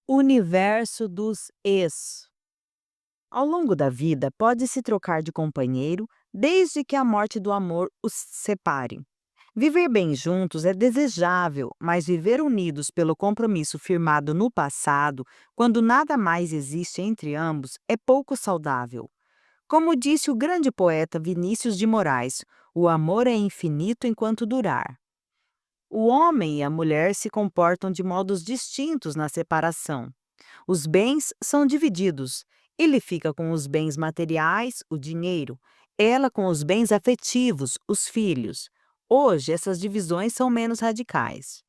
Universo dos ex. Ao longo da vida, pode-se trocar de companheiro desde que a morte do amor os separe. Viver bem juntos é desejável, mas viver unidos pelo compromisso firmado no passado, quando nada mais existe entre ambos, é pouco saudável. Como disse o grande poeta Vinícius de Moraes, o amor é infinito enquanto durar. O homem e a mulher se comportam de modos distintos na separação. Os bens são divididos. Ele fica com os bens materiais, o dinheiro, ela com os bens afetivos, os filhos. Hoje, essas divisões são menos radicais.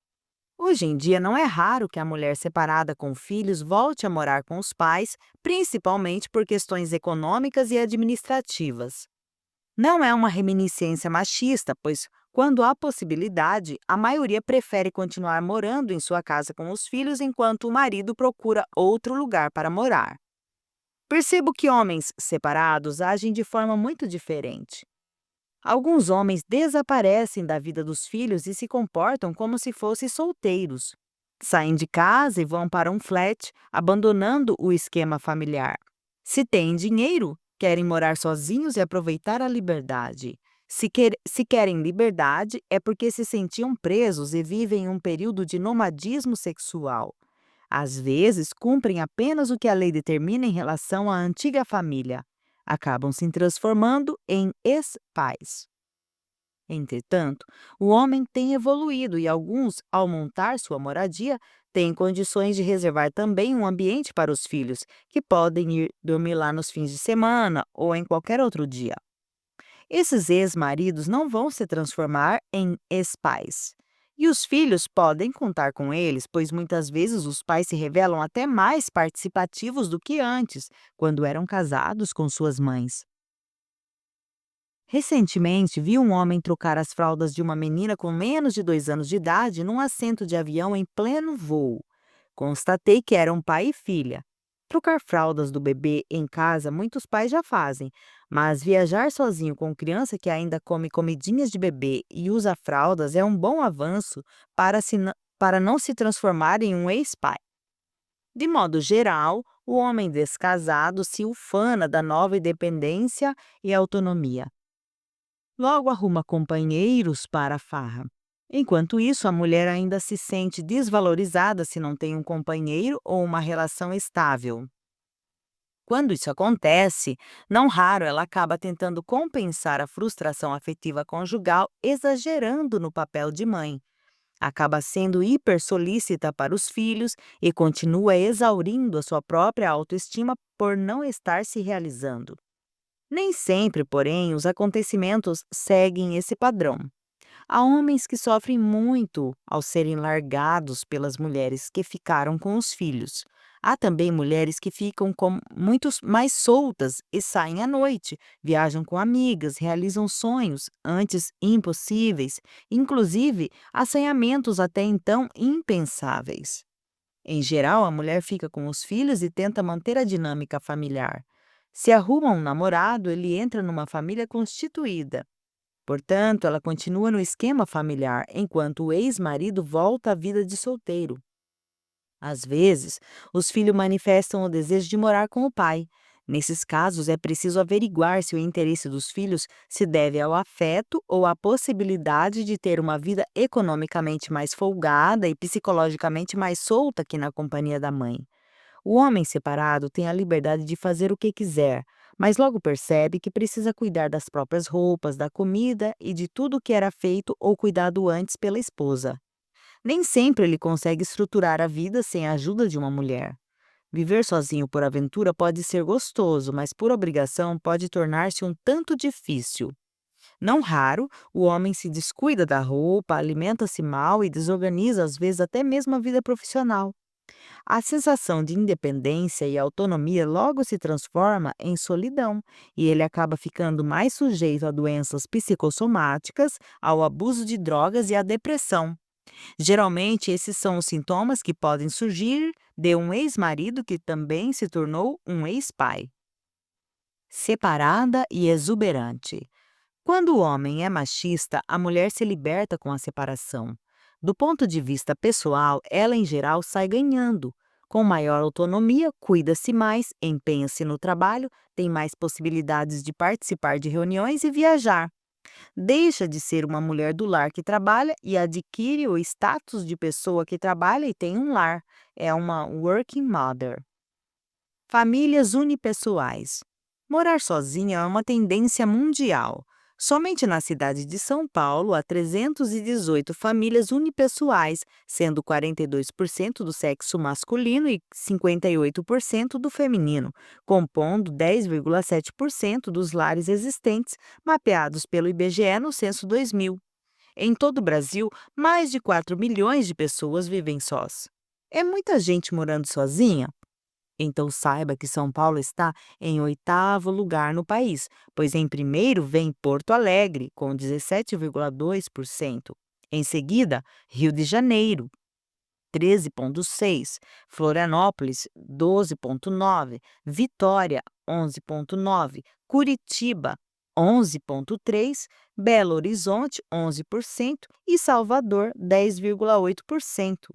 Hoje em dia, não é raro que a mulher separada com filhos volte a morar com os pais, principalmente por questões econômicas e administrativas. Não é uma reminiscência machista, pois, quando há possibilidade, a maioria prefere continuar morando em sua casa com os filhos enquanto o marido procura outro lugar para morar. Percebo que homens separados agem de forma muito diferente. Alguns homens desaparecem da vida dos filhos e se comportam como se fossem solteiros. Saem de casa e vão para um flat, abandonando o esquema familiar. Se têm dinheiro, querem morar sozinhos e aproveitar a liberdade. Se querem liberdade, é porque se sentiam presos e vivem um período de nomadismo sexual. Às vezes, cumprem apenas o que a lei determina em relação à antiga família. Acabam se transformando em ex-pais. Entretanto, o homem tem evoluído e alguns, ao montar sua moradia, têm condições de reservar também um ambiente para os filhos, que podem ir dormir lá nos fins de semana ou em qualquer outro dia. Esses ex-maridos não vão se transformar em ex-pais. E os filhos podem contar com eles, pois muitas vezes os pais se revelam até mais participativos do que antes, quando eram casados com suas mães. Recentemente, vi um homem trocar as fraldas de uma menina com menos de 2 anos de idade num assento de avião em pleno voo. Constatei que eram pai e filha. Trocar fraldas do bebê em casa muitos pais já fazem, mas viajar sozinho com criança que ainda come comidinhas de bebê e usa fraldas é um bom avanço para não se transformar em um ex-pai. De modo geral, o homem descasado se ufana da nova independência e autonomia. Logo arruma companheiros para a farra. Enquanto isso, a mulher ainda se sente desvalorizada se não tem um companheiro ou uma relação estável. Quando isso acontece, não raro ela acaba tentando compensar a frustração afetiva conjugal, exagerando no papel de mãe. Acaba sendo hipersolícita para os filhos e continua exaurindo a sua própria autoestima por não estar se realizando. Nem sempre, porém, os acontecimentos seguem esse padrão. Há homens que sofrem muito ao serem largados pelas mulheres que ficaram com os filhos. Há também mulheres que ficam com muitos mais soltas e saem à noite, viajam com amigas, realizam sonhos antes impossíveis, inclusive assanhamentos até então impensáveis. Em geral, a mulher fica com os filhos e tenta manter a dinâmica familiar. Se arruma um namorado, ele entra numa família constituída. Portanto, ela continua no esquema familiar, enquanto o ex-marido volta à vida de solteiro. Às vezes, os filhos manifestam o desejo de morar com o pai. Nesses casos, é preciso averiguar se o interesse dos filhos se deve ao afeto ou à possibilidade de ter uma vida economicamente mais folgada e psicologicamente mais solta que na companhia da mãe. O homem separado tem a liberdade de fazer o que quiser, mas logo percebe que precisa cuidar das próprias roupas, da comida e de tudo o que era feito ou cuidado antes pela esposa. Nem sempre ele consegue estruturar a vida sem a ajuda de uma mulher. Viver sozinho por aventura pode ser gostoso, mas por obrigação pode tornar-se um tanto difícil. Não raro, o homem se descuida da roupa, alimenta-se mal e desorganiza às vezes até mesmo a vida profissional. A sensação de independência e autonomia logo se transforma em solidão, e ele acaba ficando mais sujeito a doenças psicossomáticas, ao abuso de drogas e à depressão. Geralmente, esses são os sintomas que podem surgir de um ex-marido que também se tornou um ex-pai. Separada e exuberante. Quando o homem é machista, a mulher se liberta com a separação. Do ponto de vista pessoal, ela em geral sai ganhando. Com maior autonomia, cuida-se mais, empenha-se no trabalho, tem mais possibilidades de participar de reuniões e viajar. Deixa de ser uma mulher do lar que trabalha e adquire o status de pessoa que trabalha e tem um lar. É uma working mother. Famílias unipessoais. Morar sozinha é uma tendência mundial. Somente na cidade de São Paulo há 318 famílias unipessoais, sendo 42% do sexo masculino e 58% do feminino, compondo 10,7% dos lares existentes, mapeados pelo IBGE no censo 2000. Em todo o Brasil, mais de 4 milhões de pessoas vivem sós. É muita gente morando sozinha? Então saiba que São Paulo está em oitavo lugar no país, pois em primeiro vem Porto Alegre, com 17,2%. Em seguida, Rio de Janeiro, 13,6%, Florianópolis, 12,9%, Vitória, 11,9%, Curitiba, 11,3%, Belo Horizonte, 11% e Salvador, 10,8%.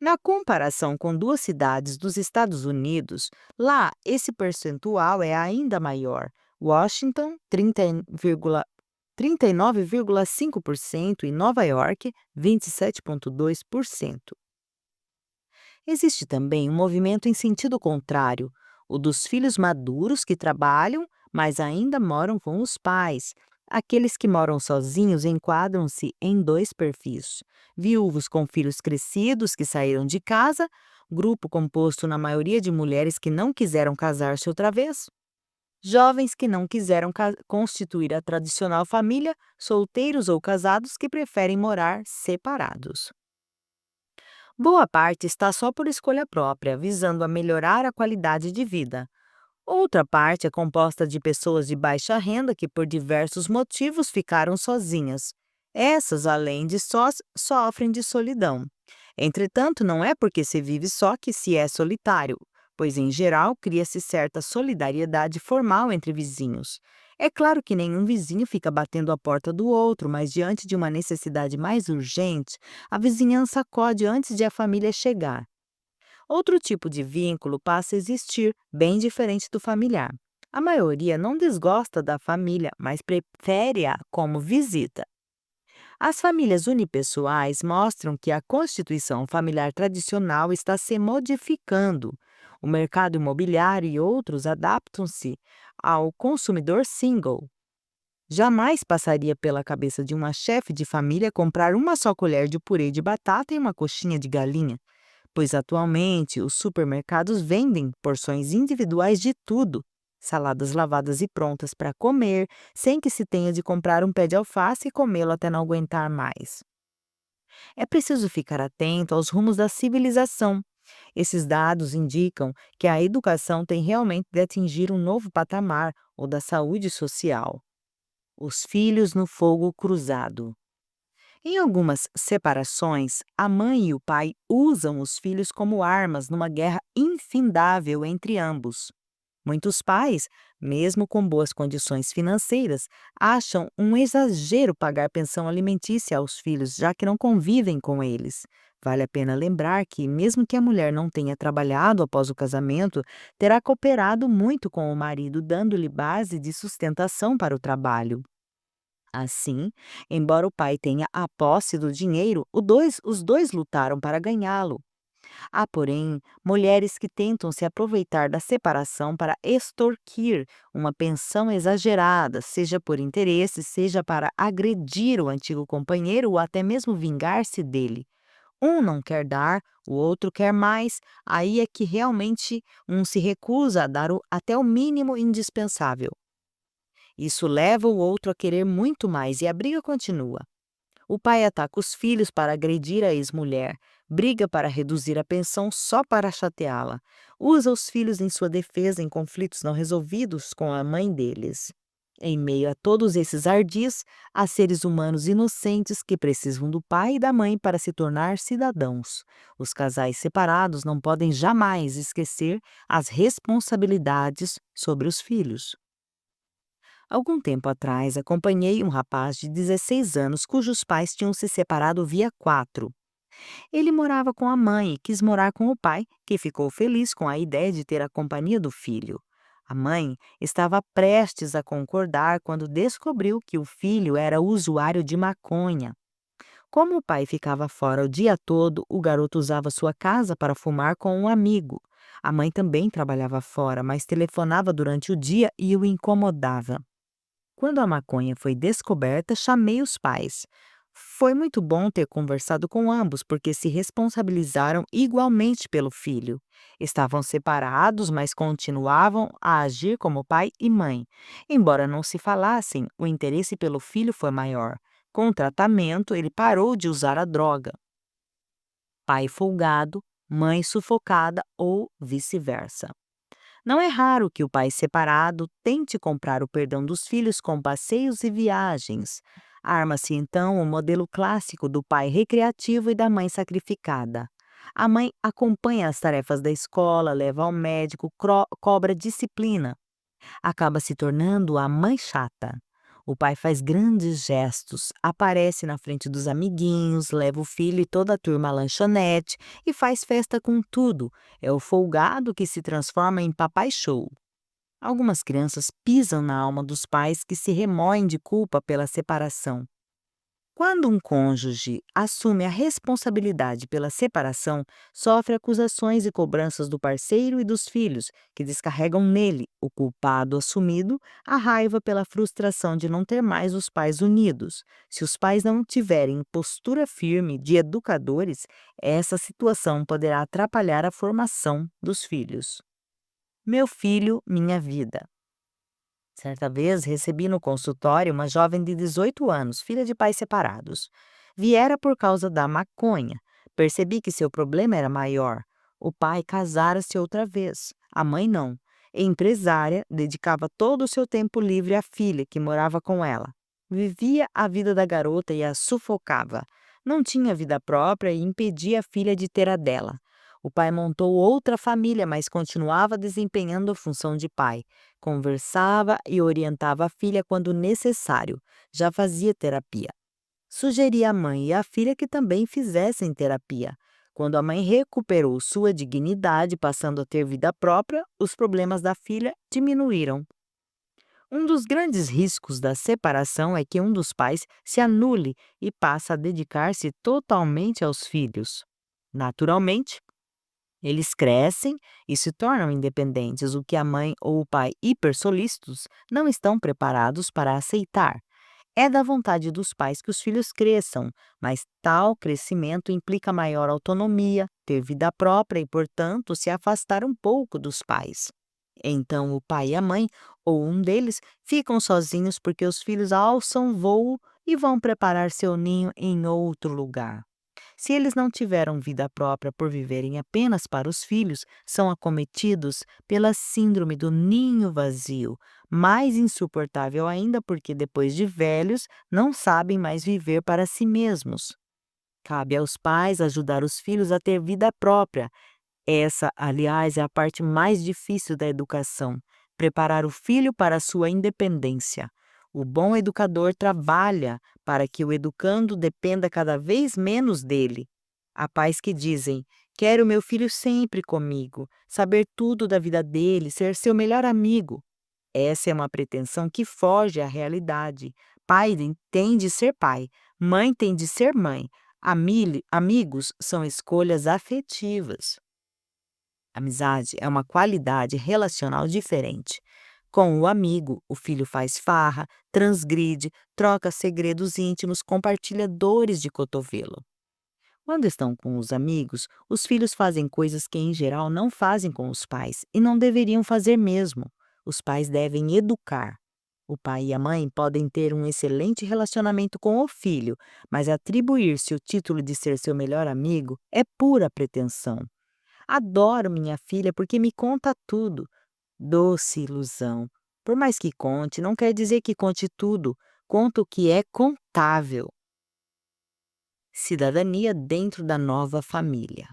Na comparação com duas cidades dos Estados Unidos, lá esse percentual é ainda maior. Washington, 39,5% e Nova York, 27,2%. Existe também um movimento em sentido contrário, o dos filhos maduros que trabalham, mas ainda moram com os pais. Aqueles que moram sozinhos enquadram-se em dois perfis: viúvos com filhos crescidos que saíram de casa, grupo composto na maioria de mulheres que não quiseram casar-se outra vez, jovens que não quiseram constituir a tradicional família, solteiros ou casados que preferem morar separados. Boa parte está só por escolha própria, visando a melhorar a qualidade de vida. Outra parte é composta de pessoas de baixa renda que, por diversos motivos, ficaram sozinhas. Essas, além de sós, sofrem de solidão. Entretanto, não é porque se vive só que se é solitário, pois, em geral, cria-se certa solidariedade formal entre vizinhos. É claro que nenhum vizinho fica batendo a porta do outro, mas diante de uma necessidade mais urgente, a vizinhança acode antes de a família chegar. Outro tipo de vínculo passa a existir, bem diferente do familiar. A maioria não desgosta da família, mas prefere-a como visita. As famílias unipessoais mostram que a constituição familiar tradicional está se modificando. O mercado imobiliário e outros adaptam-se ao consumidor single. Jamais passaria pela cabeça de uma chefe de família comprar uma só colher de purê de batata e uma coxinha de galinha, pois atualmente os supermercados vendem porções individuais de tudo, saladas lavadas e prontas para comer, sem que se tenha de comprar um pé de alface e comê-lo até não aguentar mais. É preciso ficar atento aos rumos da civilização. Esses dados indicam que a educação tem realmente de atingir um novo patamar, o da saúde social. Os filhos no fogo cruzado. Em algumas separações, a mãe e o pai usam os filhos como armas numa guerra infindável entre ambos. Muitos pais, mesmo com boas condições financeiras, acham um exagero pagar pensão alimentícia aos filhos, já que não convivem com eles. Vale a pena lembrar que, mesmo que a mulher não tenha trabalhado após o casamento, terá cooperado muito com o marido, dando-lhe base de sustentação para o trabalho. Assim, embora o pai tenha a posse do dinheiro, os dois lutaram para ganhá-lo. Há, porém, mulheres que tentam se aproveitar da separação para extorquir uma pensão exagerada, seja por interesse, seja para agredir o antigo companheiro ou até mesmo vingar-se dele. Um não quer dar, o outro quer mais, aí é que realmente um se recusa a dar até o mínimo indispensável. Isso leva o outro a querer muito mais e a briga continua. O pai ataca os filhos para agredir a ex-mulher, briga para reduzir a pensão só para chateá-la, usa os filhos em sua defesa em conflitos não resolvidos com a mãe deles. Em meio a todos esses ardis, há seres humanos inocentes que precisam do pai e da mãe para se tornar cidadãos. Os casais separados não podem jamais esquecer as responsabilidades sobre os filhos. Algum tempo atrás, acompanhei um rapaz de 16 anos cujos pais tinham se separado via 4. Ele morava com a mãe e quis morar com o pai, que ficou feliz com a ideia de ter a companhia do filho. A mãe estava prestes a concordar quando descobriu que o filho era usuário de maconha. Como o pai ficava fora o dia todo, o garoto usava sua casa para fumar com um amigo. A mãe também trabalhava fora, mas telefonava durante o dia e o incomodava. Quando a maconha foi descoberta, chamei os pais. Foi muito bom ter conversado com ambos, porque se responsabilizaram igualmente pelo filho. Estavam separados, mas continuavam a agir como pai e mãe. Embora não se falassem, o interesse pelo filho foi maior. Com o tratamento, ele parou de usar a droga. Pai folgado, mãe sufocada ou vice-versa. Não é raro que o pai separado tente comprar o perdão dos filhos com passeios e viagens. Arma-se então o modelo clássico do pai recreativo e da mãe sacrificada. A mãe acompanha as tarefas da escola, leva ao médico, cobra disciplina. Acaba se tornando a mãe chata. O pai faz grandes gestos, aparece na frente dos amiguinhos, leva o filho e toda a turma à lanchonete e faz festa com tudo. É o folgado que se transforma em papai show. Algumas crianças pisam na alma dos pais que se remoem de culpa pela separação. Quando um cônjuge assume a responsabilidade pela separação, sofre acusações e cobranças do parceiro e dos filhos, que descarregam nele o culpado assumido, a raiva pela frustração de não ter mais os pais unidos. Se os pais não tiverem postura firme de educadores, essa situação poderá atrapalhar a formação dos filhos. Meu filho, minha vida. Certa vez recebi no consultório uma jovem de 18 anos, filha de pais separados. Viera por causa da maconha. Percebi que seu problema era maior. O pai casara-se outra vez, a mãe não. Empresária, dedicava todo o seu tempo livre à filha, que morava com ela. Vivia a vida da garota e a sufocava. Não tinha vida própria e impedia a filha de ter a dela. O pai montou outra família, mas continuava desempenhando a função de pai. Conversava e orientava a filha quando necessário. Já fazia terapia. Sugeria à mãe e à filha que também fizessem terapia. Quando a mãe recuperou sua dignidade, passando a ter vida própria, os problemas da filha diminuíram. Um dos grandes riscos da separação é que um dos pais se anule e passe a dedicar-se totalmente aos filhos. Naturalmente, eles crescem e se tornam independentes, o que a mãe ou o pai hipersolícitos não estão preparados para aceitar. É da vontade dos pais que os filhos cresçam, mas tal crescimento implica maior autonomia, ter vida própria e, portanto, se afastar um pouco dos pais. Então, o pai e a mãe, ou um deles, ficam sozinhos porque os filhos alçam voo e vão preparar seu ninho em outro lugar. Se eles não tiveram vida própria por viverem apenas para os filhos, são acometidos pela síndrome do ninho vazio, mais insuportável ainda porque depois de velhos não sabem mais viver para si mesmos. Cabe aos pais ajudar os filhos a ter vida própria. Essa, aliás, é a parte mais difícil da educação, preparar o filho para a sua independência. O bom educador trabalha para que o educando dependa cada vez menos dele. Há pais que dizem: quero meu filho sempre comigo, saber tudo da vida dele, ser seu melhor amigo. Essa é uma pretensão que foge à realidade. Pai tem de ser pai, mãe tem de ser mãe. Amigos são escolhas afetivas. Amizade é uma qualidade relacional diferente. Com o amigo, o filho faz farra, transgride, troca segredos íntimos, compartilha dores de cotovelo. Quando estão com os amigos, os filhos fazem coisas que, em geral, não fazem com os pais e não deveriam fazer mesmo. Os pais devem educar. O pai e a mãe podem ter um excelente relacionamento com o filho, mas atribuir-se o título de ser seu melhor amigo é pura pretensão. Adoro minha filha porque me conta tudo. Doce ilusão. Por mais que conte, não quer dizer que conte tudo. Conta o que é contável. Cidadania dentro da nova família.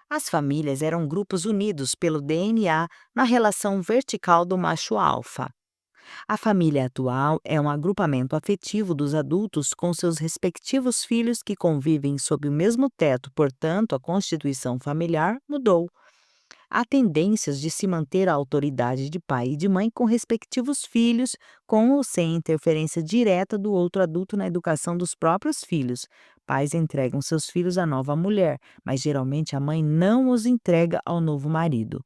As famílias eram grupos unidos pelo DNA na relação vertical do macho alfa. A família atual é um agrupamento afetivo dos adultos com seus respectivos filhos que convivem sob o mesmo teto, portanto, a constituição familiar mudou. Há tendências de se manter a autoridade de pai e de mãe com respectivos filhos, com ou sem interferência direta do outro adulto na educação dos próprios filhos. Pais entregam seus filhos à nova mulher, mas geralmente a mãe não os entrega ao novo marido.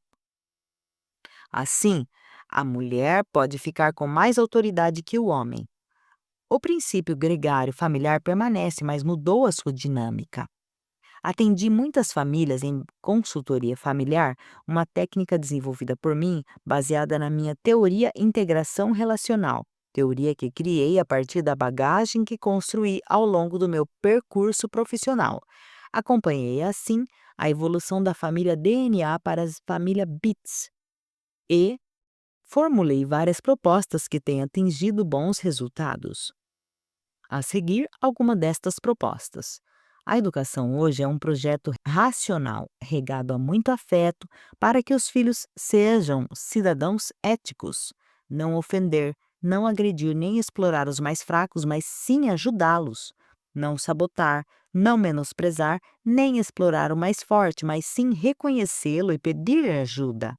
Assim, a mulher pode ficar com mais autoridade que o homem. O princípio gregário familiar permanece, mas mudou a sua dinâmica. Atendi muitas famílias em consultoria familiar, uma técnica desenvolvida por mim baseada na minha teoria integração relacional, teoria que criei a partir da bagagem que construí ao longo do meu percurso profissional. Acompanhei, assim, a evolução da família DNA para a família BITS e formulei várias propostas que têm atingido bons resultados. A seguir, alguma destas propostas. A educação hoje é um projeto racional, regado a muito afeto, para que os filhos sejam cidadãos éticos. Não ofender, não agredir nem explorar os mais fracos, mas sim ajudá-los. Não sabotar, não menosprezar, nem explorar o mais forte, mas sim reconhecê-lo e pedir ajuda.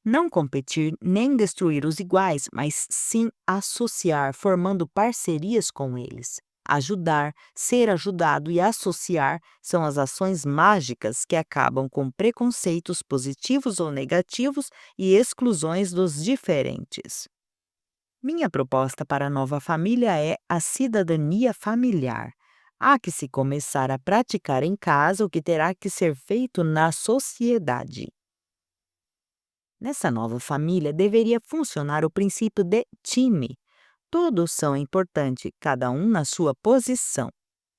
Não competir nem destruir os iguais, mas sim associar, formando parcerias com eles. Ajudar, ser ajudado e associar são as ações mágicas que acabam com preconceitos positivos ou negativos e exclusões dos diferentes. Minha proposta para a nova família é a cidadania familiar. Há que se começar a praticar em casa o que terá que ser feito na sociedade. Nessa nova família deveria funcionar o princípio de time. Todos são importantes, cada um na sua posição.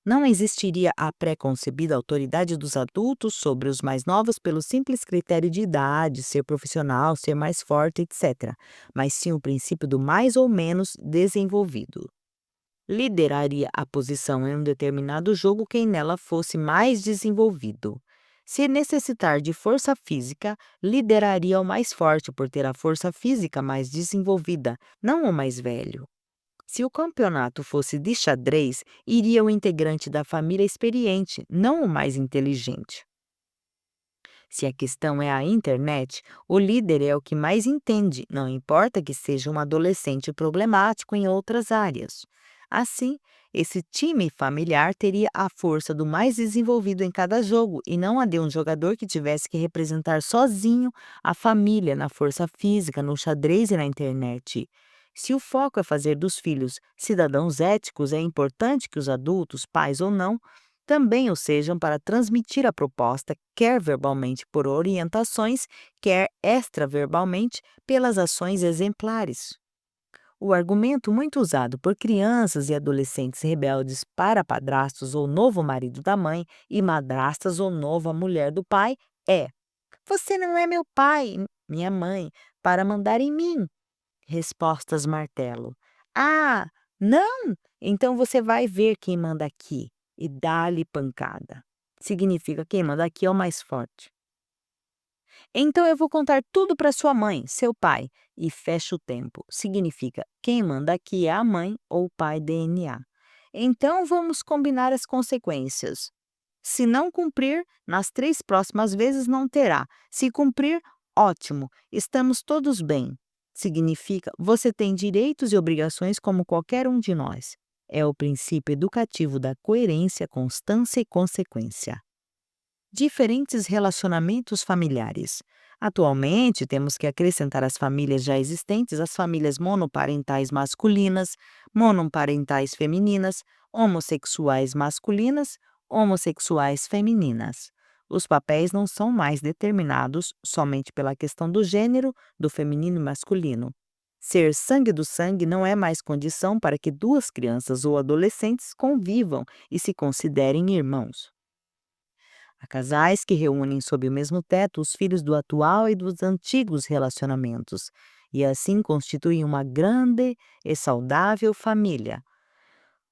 Não existiria a pré-concebida autoridade dos adultos sobre os mais novos pelo simples critério de idade, ser profissional, ser mais forte, etc., mas sim o princípio do mais ou menos desenvolvido. Lideraria a posição em um determinado jogo quem nela fosse mais desenvolvido. Se necessitar de força física, lideraria o mais forte por ter a força física mais desenvolvida, não o mais velho. Se o campeonato fosse de xadrez, iria o integrante da família experiente, não o mais inteligente. Se a questão é a internet, o líder é o que mais entende, não importa que seja um adolescente problemático em outras áreas. Assim, esse time familiar teria a força do mais desenvolvido em cada jogo e não a de um jogador que tivesse que representar sozinho a família na força física, no xadrez e na internet. Se o foco é fazer dos filhos cidadãos éticos, é importante que os adultos, pais ou não, também o sejam para transmitir a proposta, quer verbalmente por orientações, quer extraverbalmente pelas ações exemplares. O argumento muito usado por crianças e adolescentes rebeldes para padrastos ou novo marido da mãe e madrastas ou nova mulher do pai é: Você não é meu pai, minha mãe, para mandar em mim. Respostas martelo. Ah, não? Então você vai ver quem manda aqui e dá-lhe pancada. Significa quem manda aqui é o mais forte. Então eu vou contar tudo para sua mãe, seu pai, e fecha o tempo. Significa quem manda aqui é a mãe ou o pai DNA. Então vamos combinar as consequências. Se não cumprir, nas 3 próximas vezes não terá. Se cumprir, ótimo, estamos todos bem. Significa você tem direitos e obrigações como qualquer um de nós. É o princípio educativo da coerência, constância e consequência. Diferentes relacionamentos familiares. Atualmente, temos que acrescentar às famílias já existentes as famílias monoparentais masculinas, monoparentais femininas, homossexuais masculinas, homossexuais femininas. Os papéis não são mais determinados somente pela questão do gênero, do feminino e masculino. Ser sangue do sangue não é mais condição para que duas crianças ou adolescentes convivam e se considerem irmãos. Há casais que reúnem sob o mesmo teto os filhos do atual e dos antigos relacionamentos, e assim constituem uma grande e saudável família.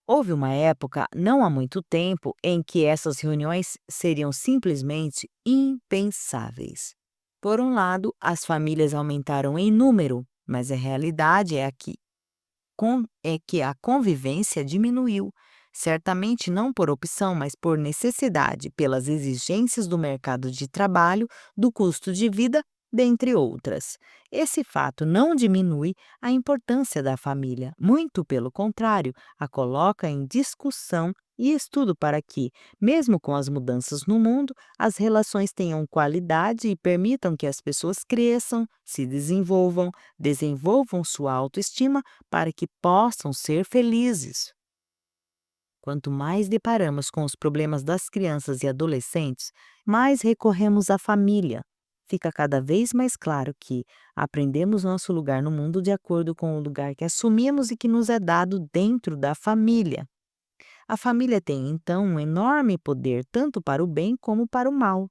Houve uma época, não há muito tempo, em que essas reuniões seriam simplesmente impensáveis. Por um lado, as famílias aumentaram em número, mas a realidade é que a convivência diminuiu, certamente não por opção, mas por necessidade, pelas exigências do mercado de trabalho, do custo de vida, dentre outras. Esse fato não diminui a importância da família, muito pelo contrário, a coloca em discussão e estudo para que, mesmo com as mudanças no mundo, as relações tenham qualidade e permitam que as pessoas cresçam, se desenvolvam sua autoestima para que possam ser felizes. Quanto mais deparamos com os problemas das crianças e adolescentes, mais recorremos à família. Fica cada vez mais claro que aprendemos nosso lugar no mundo de acordo com o lugar que assumimos e que nos é dado dentro da família. A família tem, então, um enorme poder tanto para o bem como para o mal.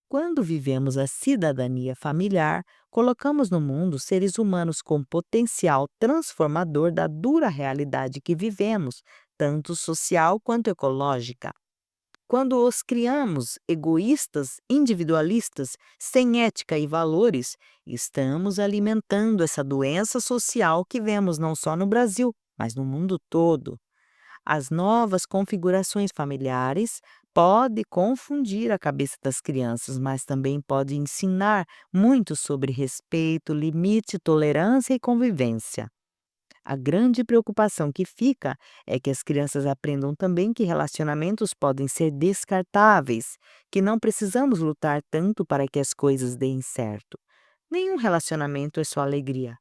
Quando vivemos a cidadania familiar, colocamos no mundo seres humanos com potencial transformador da dura realidade que vivemos, tanto social quanto ecológica. Quando os criamos egoístas, individualistas, sem ética e valores, estamos alimentando essa doença social que vemos não só no Brasil, mas no mundo todo. As novas configurações familiares podem confundir a cabeça das crianças, mas também pode ensinar muito sobre respeito, limite, tolerância e convivência. A grande preocupação que fica é que as crianças aprendam também que relacionamentos podem ser descartáveis, que não precisamos lutar tanto para que as coisas deem certo. Nenhum relacionamento é só alegria.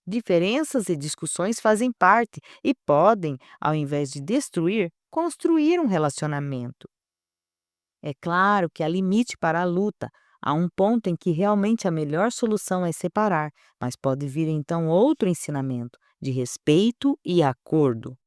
Diferenças e discussões fazem parte e podem, ao invés de destruir, construir um relacionamento. É claro que há limite para a luta. Há um ponto em que realmente a melhor solução é separar, mas pode vir então outro ensinamento de respeito e acordo.